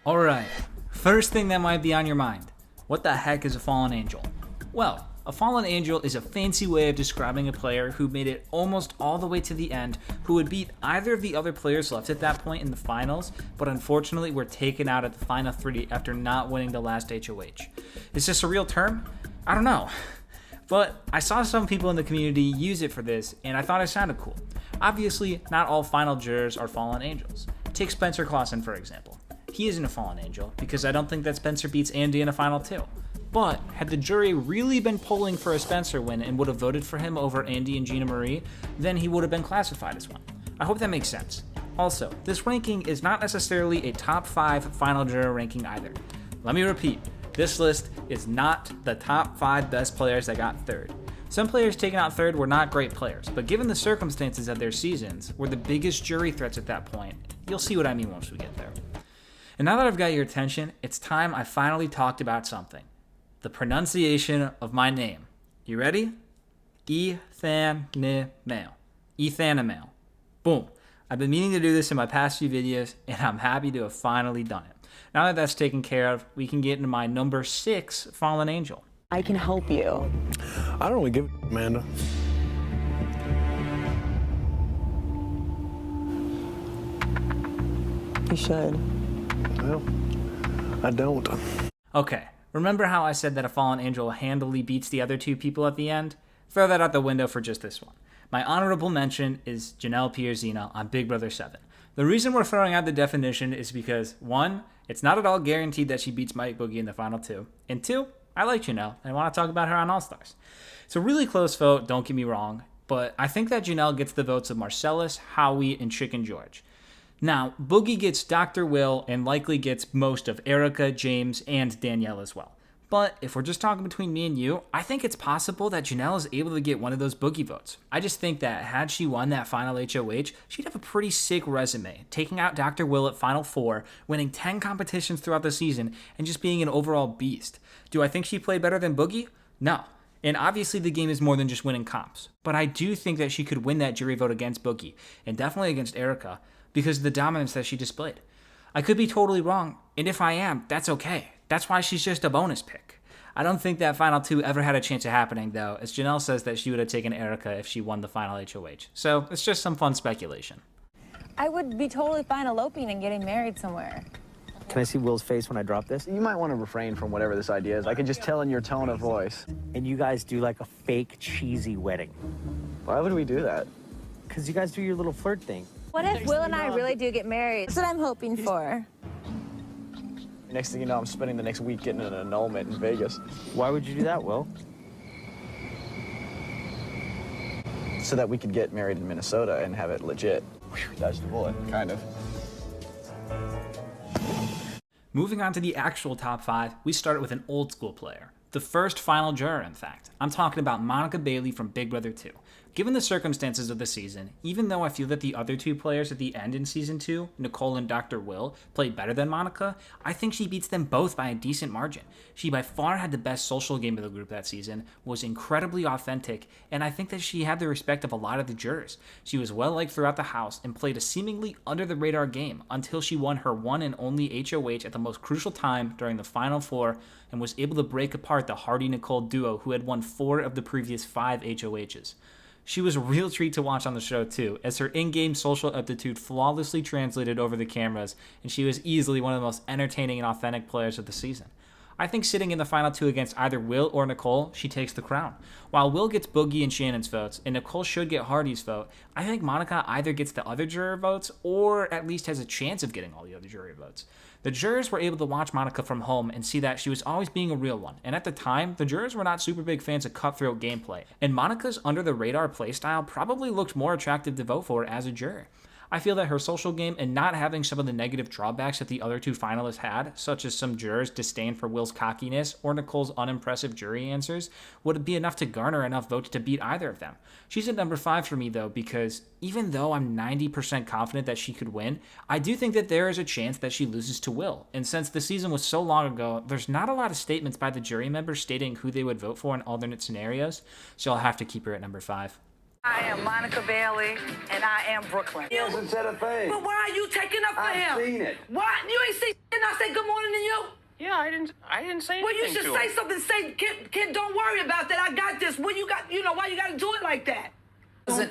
Alright, first thing that might be on your mind. What the heck is a fallen angel? Well, a fallen angel is a fancy way of describing a player who made it almost all the way to the end, who would beat either of the other players left at that point in the finals, but unfortunately were taken out at the final 3 after not winning the last HOH. Is this a real term? I don't know. But I saw some people in the community use it for this, and I thought it sounded cool. Obviously, not all final jurors are fallen angels. Take Spencer Clausen, for example. He isn't a fallen angel, because I don't think that Spencer beats Andy in a final 2. But had the jury really been polling for a Spencer win and would have voted for him over Andy and Gina Marie, then he would have been classified as one. I hope that makes sense. Also, this ranking is not necessarily a top 5 final juror ranking either. Let me repeat, this list is not the top 5 best players that got 3rd. Some players taken out 3rd were not great players, but given the circumstances of their seasons, were the biggest jury threats at that point. You'll see what I mean once we get there. And now that I've got your attention, it's time I finally talked about something. The pronunciation of my name. You ready? Ethanimale. Ethanimale. Boom. I've been meaning to do this in my past few videos, and I'm happy to have finally done it. Now that that's taken care of, we can get into my number 6 fallen angel. I can help you. I don't really give a Amanda. You should. Well, I don't. Okay, remember how I said that a fallen angel handily beats the other 2 people at the end? Throw that out the window for just this one. My honorable mention is Janelle Pierzina on Big Brother 7. The reason we're throwing out the definition is because, 1, it's not at all guaranteed that she beats Mike Boogie in the final 2, and 2, I like Janelle and I want to talk about her on All Stars. It's a really close vote, don't get me wrong, but I think that Janelle gets the votes of Marcellus, Howie, and Chicken George. Now, Boogie gets Dr. Will and likely gets most of Erica, James, and Danielle as well. But if we're just talking between me and you, I think it's possible that Janelle is able to get one of those Boogie votes. I just think that had she won that final HOH, she'd have a pretty sick resume, taking out Dr. Will at Final 4, winning 10 competitions throughout the season, and just being an overall beast. Do I think she played better than Boogie? No. And obviously the game is more than just winning comps. But I do think that she could win that jury vote against Boogie, and definitely against Erica, because of the dominance that she displayed. I could be totally wrong, and if I am, that's okay. That's why she's just a bonus pick. I don't think that final 2 ever had a chance of happening, though, as Janelle says that she would have taken Erica if she won the final HOH. So it's just some fun speculation. I would be totally fine eloping and getting married somewhere. Can I see Will's face when I drop this? You might want to refrain from whatever this idea is. I can just tell in your tone of voice. And you guys do like a fake cheesy wedding. Why would we do that? Because you guys do your little flirt thing. What if Will and I really do get married? That's what I'm hoping for. Next thing you know, I'm spending the next week getting an annulment in Vegas. Why would you do that, Will? So that we could get married in Minnesota and have it legit. Whew, dodged the bullet, kind of. Moving on to the actual top 5, we start with an old school player. The first final juror, in fact. I'm talking about Monica Bailey from Big Brother 2. Given the circumstances of the season, even though I feel that the other 2 players at the end in Season 2, Nicole and Dr. Will, played better than Monica, I think she beats them both by a decent margin. She by far had the best social game of the group that season, was incredibly authentic, and I think that she had the respect of a lot of the jurors. She was well liked throughout the house and played a seemingly under-the-radar game until she won her one and only HOH at the most crucial time during the Final 4 and was able to break apart the Hardy-Nicole duo who had won 4 of the previous 5 HOHs. She was a real treat to watch on the show too, as her in-game social aptitude flawlessly translated over the cameras, and she was easily one of the most entertaining and authentic players of the season. I think sitting in the final 2 against either Will or Nicole, she takes the crown. While Will gets Boogie and Shannon's votes, and Nicole should get Hardy's vote, I think Monica either gets the other juror votes, or at least has a chance of getting all the other jury votes. The jurors were able to watch Monica from home and see that she was always being a real one, and at the time, the jurors were not super big fans of cutthroat gameplay, and Monica's under-the-radar playstyle probably looked more attractive to vote for as a juror. I feel that her social game and not having some of the negative drawbacks that the other 2 finalists had, such as some jurors' disdain for Will's cockiness or Nicole's unimpressive jury answers, would be enough to garner enough votes to beat either of them. She's at number 5 for me though, because even though I'm 90% confident that she could win, I do think that there is a chance that she loses to Will. And since the season was so long ago, there's not a lot of statements by the jury members stating who they would vote for in alternate scenarios, so I'll have to keep her at number 5. I am Monica Bailey, and I am Brooklyn. He hasn't said a thing. But why are you taking up for him? I've seen it. Why? You ain't seen shit, and I said good Yeah, I didn't say anything. Well, you should to say him. something. Say, kid, don't worry about that. I got this. What you got? You know why you got to do it like that?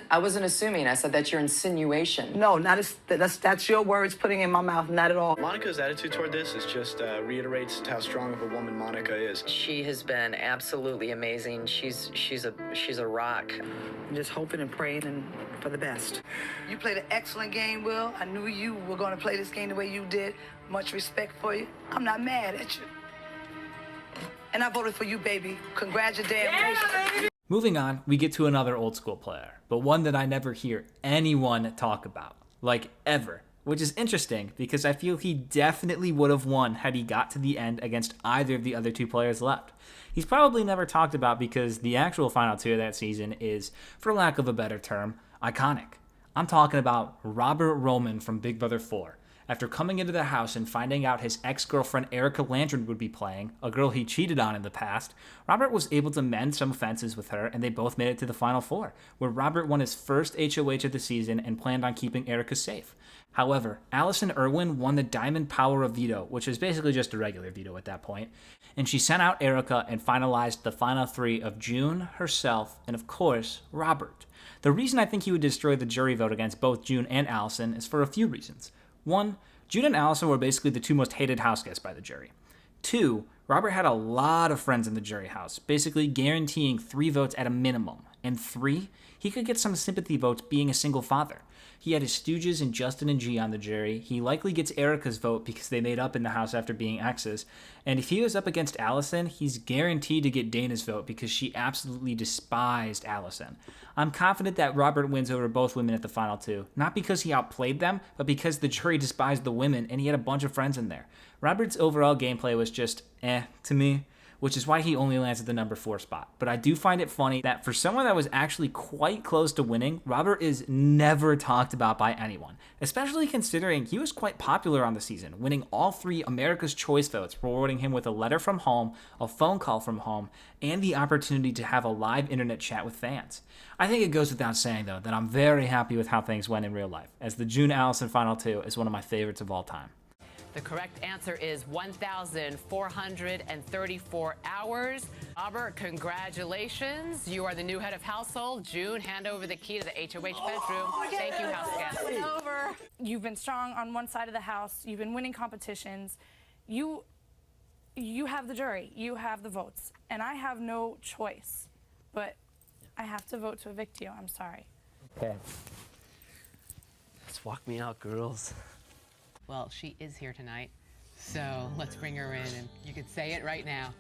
I wasn't assuming. I said that's your insinuation. No, that's your words putting in my mouth. Not at all. Monica's attitude toward this is just reiterates how strong of a woman Monica is. She has been absolutely amazing. She's a rock. I'm just hoping and praying and for the best. You played an excellent game, Will. I knew you were going to play this game the way you did. Much respect for you. I'm not mad at you. And I voted for you, baby. Congratulations. Moving on, we get to another old school player, but one that I never hear anyone talk about, like ever, which is interesting because I feel he definitely would have won had he got to the end against either of the other two players left. He's probably never talked about because the actual final two of that season is, for lack of a better term, iconic. I'm talking about Robert Roman from Big Brother 4. After coming into the house and finding out his ex-girlfriend Erica Landron would be playing, a girl he cheated on in the past, Robert was able to mend some offenses with her and they both made it to the Final Four, where Robert won his first HOH of the season and planned on keeping Erica safe. However, Allison Irwin won the Diamond Power of Veto, which is basically just a regular veto at that point, and she sent out Erica and finalized the final three of June, herself, and of course, Robert. The reason I think he would destroy the jury vote against both June and Allison is for a few reasons. 1, June and Allison were basically the two most hated house guests by the jury. 2, Robert had a lot of friends in the jury house, basically guaranteeing 3 votes at a minimum. And 3, he could get some sympathy votes being a single father. He had his stooges and Justin and G on the jury. He likely gets Erica's vote because they made up in the house after being exes. And if he was up against Allison, he's guaranteed to get Dana's vote because she absolutely despised Allison. I'm confident that Robert wins over both women at the final two, not because he outplayed them, but because the jury despised the women and he had a bunch of friends in there. Robert's overall gameplay was just to me, which is why he only lands at the number 4 spot. But I do find it funny that for someone that was actually quite close to winning, Robert is never talked about by anyone, especially considering he was quite popular on the season, winning all 3 America's Choice votes, rewarding him with a letter from home, a phone call from home, and the opportunity to have a live internet chat with fans. I think it goes without saying, though, that I'm very happy with how things went in real life, as the June Allison Final 2 is one of my favorites of all time. The correct answer is 1,434 hours. Robert, congratulations. You are the new head of household. June, hand over the key to the HOH bedroom. Thank you, house guests. Over. You've been strong on one side of the house. You've been winning competitions. You have the jury. You have the votes. And I have no choice. But I have to vote to evict you. I'm sorry. Okay. Let's walk me out, girls. Well, she is here tonight, so let's bring her in, and you can say it right now.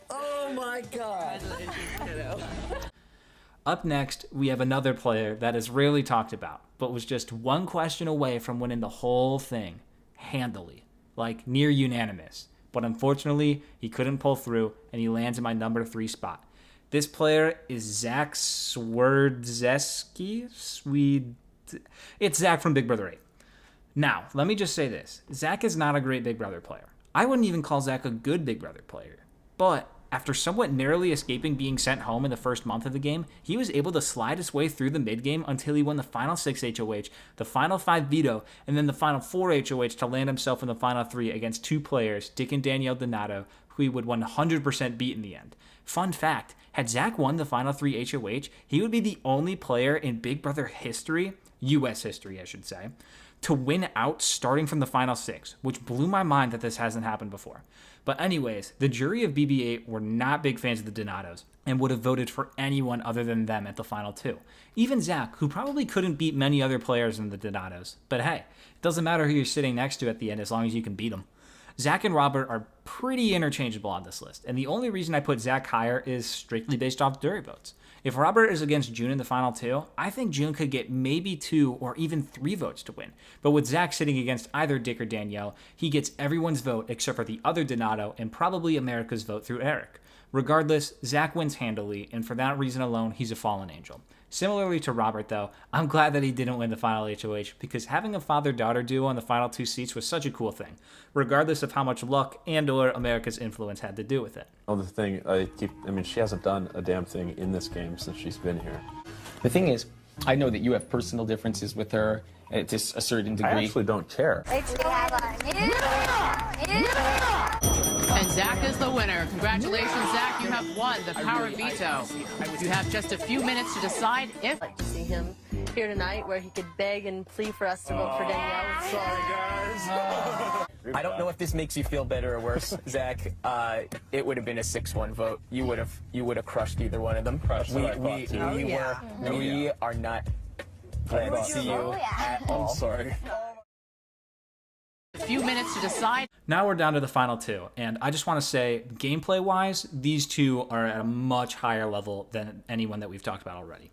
Oh my God. Up next, we have another player that is rarely talked about, but was just one question away from winning the whole thing, handily, like near unanimous. But unfortunately, he couldn't pull through, and he lands in my number 3 spot. This player is Zach Swerdzewski. It's Zach from Big Brother 8. Now, let me just say this. Zach is not a great Big Brother player. I wouldn't even call Zach a good Big Brother player. But after somewhat narrowly escaping being sent home in the first month of the game, he was able to slide his way through the mid-game until he won the final 6 HOH, the final 5 veto, and then the final 4 HOH to land himself in the final 3 against 2 players, Dick and Danielle Donato, who he would 100% beat in the end. Fun fact, had Zach won the final 3 HOH, he would be the only player in Big Brother history, US history I should say, to win out starting from the final 6, which blew my mind that this hasn't happened before. But anyways, the jury of BB8 were not big fans of the Donatos and would have voted for anyone other than them at the final 2. Even Zach, who probably couldn't beat many other players than the Donatos. But hey, it doesn't matter who you're sitting next to at the end as long as you can beat them. Zach and Robert are pretty interchangeable on this list, and the only reason I put Zach higher is strictly based off jury votes. If Robert is against June in the final 2, I think June could get maybe 2 or even 3 votes to win. But with Zach sitting against either Dick or Danielle, he gets everyone's vote except for the other Donato and probably America's vote through Eric. Regardless, Zach wins handily, and for that reason alone, he's a fallen angel. Similarly to Robert, though, I'm glad that he didn't win the final HOH because having a father-daughter duo on the final 2 seats was such a cool thing, regardless of how much luck and/or America's influence had to do with it. Oh, the thing, she hasn't done a damn thing in this game since she's been here. The thing is, I know that you have personal differences with her to a certain degree. I actually don't care. And Zach is the winner. Congratulations, Zach. You have won the power veto. You have just a few minutes to decide if... I'd like to see him here tonight where he could beg and plead for us to vote for Danielle. Sorry, guys. I don't know if this makes you feel better or worse, Zach. It would have been a 6-1 vote. You would have crushed either one of them. We are not glad to see you at all. I'm sorry. A few minutes to decide. Now we're down to the final 2, and I just want to say, gameplay-wise, these 2 are at a much higher level than anyone that we've talked about already.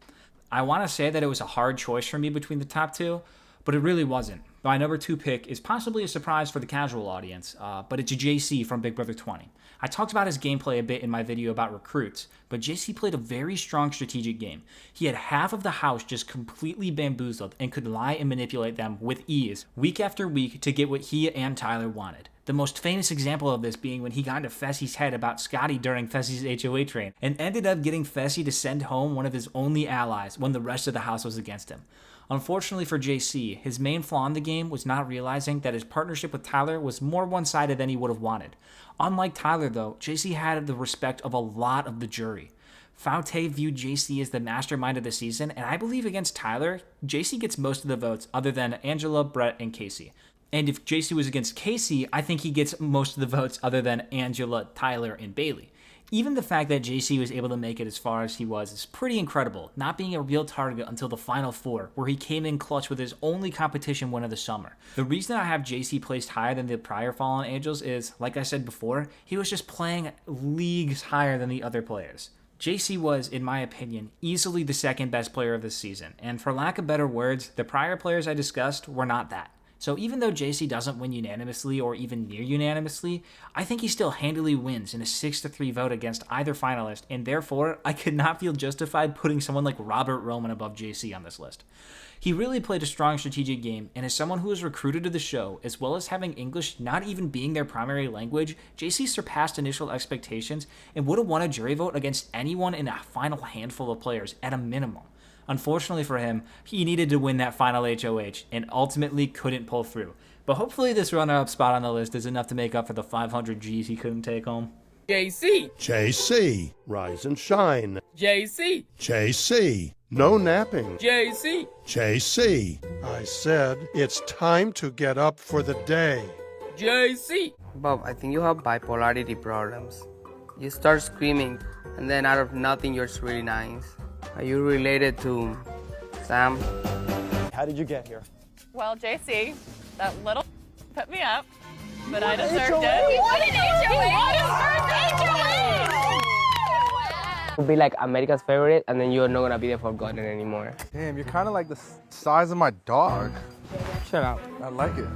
I want to say that it was a hard choice for me between the top 2, but it really wasn't. My number 2 pick is possibly a surprise for the casual audience, but it's JC from Big Brother 20. I talked about his gameplay a bit in my video about recruits, but JC played a very strong strategic game. He had half of the house just completely bamboozled and could lie and manipulate them with ease, week after week, to get what he and Tyler wanted. The most famous example of this being when he got into Fessy's head about Scotty during Fessy's HOH reign, and ended up getting Fessy to send home one of his only allies when the rest of the house was against him. Unfortunately for JC, his main flaw in the game was not realizing that his partnership with Tyler was more one-sided than he would have wanted. Unlike Tyler, though, JC had the respect of a lot of the jury. Faute viewed JC as the mastermind of the season, and I believe against Tyler, JC gets most of the votes other than Angela, Brett, and Casey. And if JC was against Casey, I think he gets most of the votes other than Angela, Tyler, and Bailey. Even the fact that JC was able to make it as far as he was is pretty incredible, not being a real target until the final 4, where he came in clutch with his only competition win of the summer. The reason I have JC placed higher than the prior Fallen Angels is, like I said before, he was just playing leagues higher than the other players. JC was, in my opinion, easily the second best player of this season, and for lack of better words, the prior players I discussed were not that. So even though JC doesn't win unanimously or even near unanimously, I think he still handily wins in a 6-3 vote against either finalist, and therefore I could not feel justified putting someone like Robert Roman above JC on this list. He really played a strong strategic game, and as someone who was recruited to the show, as well as having English not even being their primary language, JC surpassed initial expectations and would have won a jury vote against anyone in a final handful of players at a minimum. Unfortunately for him, he needed to win that final HOH and ultimately couldn't pull through. But hopefully this runner-up spot on the list is enough to make up for the 500 G's he couldn't take home. JC. JC. Rise and shine. JC. JC. No napping. JC. JC. I said it's time to get up for the day. JC. Bob, I think you have bipolarity problems. You start screaming, and then out of nothing you're really nice. Are you related to Sam? How did you get here? Well, JC, that little put me up, but I deserved it. What an HOH! You'll be like America's favorite, and then you're not gonna be the forgotten anymore. Damn, you're kind of like the size of my dog. Shut up. I like it.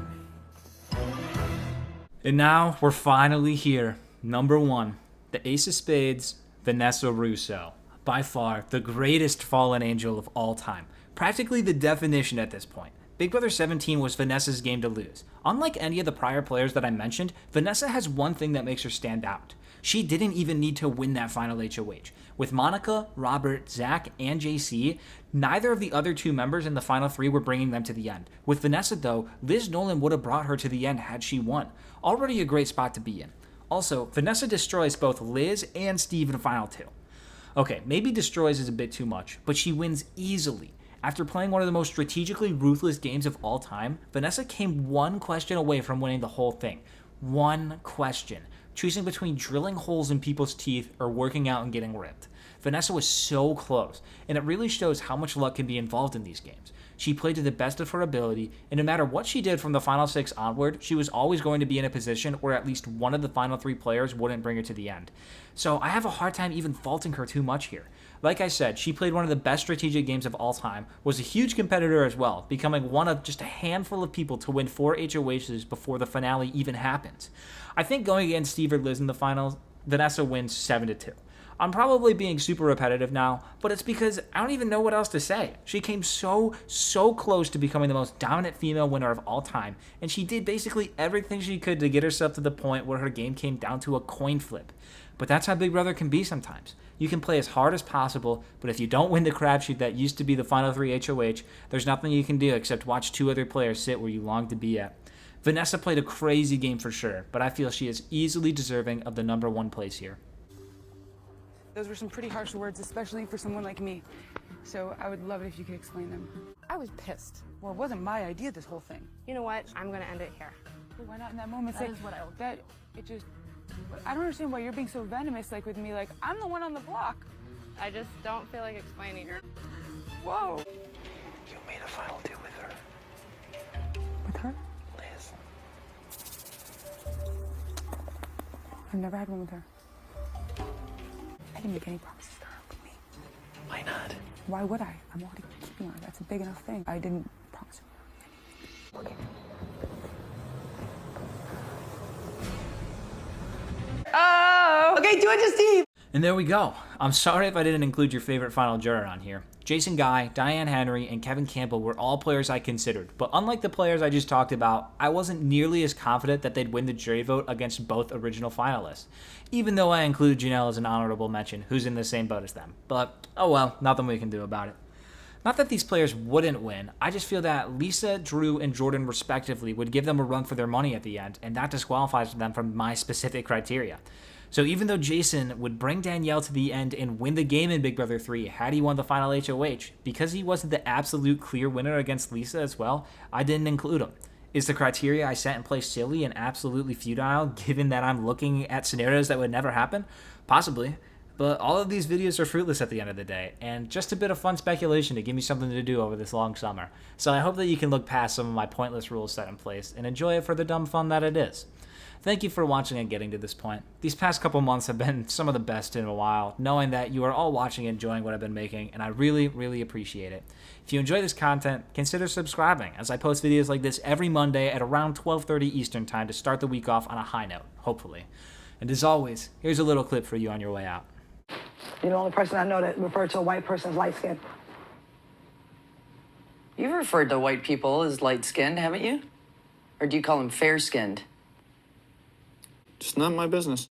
And now we're finally here. Number 1, the Ace of Spades, Vanessa Rousso. By far, the greatest fallen angel of all time. Practically the definition at this point. Big Brother 17 was Vanessa's game to lose. Unlike any of the prior players that I mentioned, Vanessa has one thing that makes her stand out. She didn't even need to win that final HOH. With Monica, Robert, Zach, and JC, neither of the other 2 members in the final 3 were bringing them to the end. With Vanessa though, Liz Nolan would have brought her to the end had she won. Already a great spot to be in. Also, Vanessa destroys both Liz and Steve in the final 2. Okay, maybe destroys is a bit too much, but she wins easily. After playing one of the most strategically ruthless games of all time, Vanessa came one question away from winning the whole thing. One question. Choosing between drilling holes in people's teeth or working out and getting ripped. Vanessa was so close, and it really shows how much luck can be involved in these games. She played to the best of her ability, and no matter what she did from the final 6 onward, she was always going to be in a position where at least one of the final 3 players wouldn't bring her to the end. So I have a hard time even faulting her too much here. Like I said, she played one of the best strategic games of all time, was a huge competitor as well, becoming one of just a handful of people to win 4 HOHs before the finale even happens. I think going against Steve or Liz in the finals Vanessa wins 7-2. I'm probably being super repetitive now, but it's because I don't even know what else to say. She came so close to becoming the most dominant female winner of all time, and she did basically everything she could to get herself to the point where her game came down to a coin flip. But that's how Big Brother can be sometimes. You can play as hard as possible, but if you don't win the crapshoot that used to be the final 3 HOH, there's nothing you can do except watch 2 other players sit where you long to be at. Vanessa played a crazy game for sure, but I feel she is easily deserving of the number 1 place here. Those were some pretty harsh words, especially for someone like me. So I would love it if you could explain them. I was pissed. Well, it wasn't my idea, this whole thing. You know what? I'm gonna end it here. But why not in that moment? That is what it just, I don't understand why you're being so venomous, like with me, like I'm the one on the block. I just don't feel like explaining her. Whoa. You made a final deal with her. With her? Liz. I've never had one with her. I didn't make any promises to her with me. Why not? Why would I? I'm already keeping her. That's a big enough thing. I didn't promise her. Okay. Oh! Okay, do it to Steve! And there we go. I'm sorry if I didn't include your favorite final juror on here. Jason Guy, Diane Henry, and Kevin Campbell were all players I considered, but unlike the players I just talked about, I wasn't nearly as confident that they'd win the jury vote against both original finalists, even though I included Janelle as an honorable mention, who's in the same boat as them. But, oh well, nothing we can do about it. Not that these players wouldn't win, I just feel that Lisa, Drew, and Jordan respectively would give them a run for their money at the end, and that disqualifies them from my specific criteria. So even though Jason would bring Danielle to the end and win the game in Big Brother 3 had he won the final HOH, because he wasn't the absolute clear winner against Lisa as well, I didn't include him. Is the criteria I set in place silly and absolutely futile, given that I'm looking at scenarios that would never happen? Possibly. But all of these videos are fruitless at the end of the day, and just a bit of fun speculation to give me something to do over this long summer. So I hope that you can look past some of my pointless rules set in place and enjoy it for the dumb fun that it is. Thank you for watching and getting to this point. These past couple months have been some of the best in a while, knowing that you are all watching and enjoying what I've been making, and I really appreciate it. If you enjoy this content, consider subscribing, as I post videos like this every Monday at around 12:30 Eastern Time to start the week off on a high note, hopefully. And as always, here's a little clip for you on your way out. You're the only person I know that referred to a white person as light skinned. You've referred to white people as light-skinned, haven't you? Or do you call them fair-skinned? It's not my business.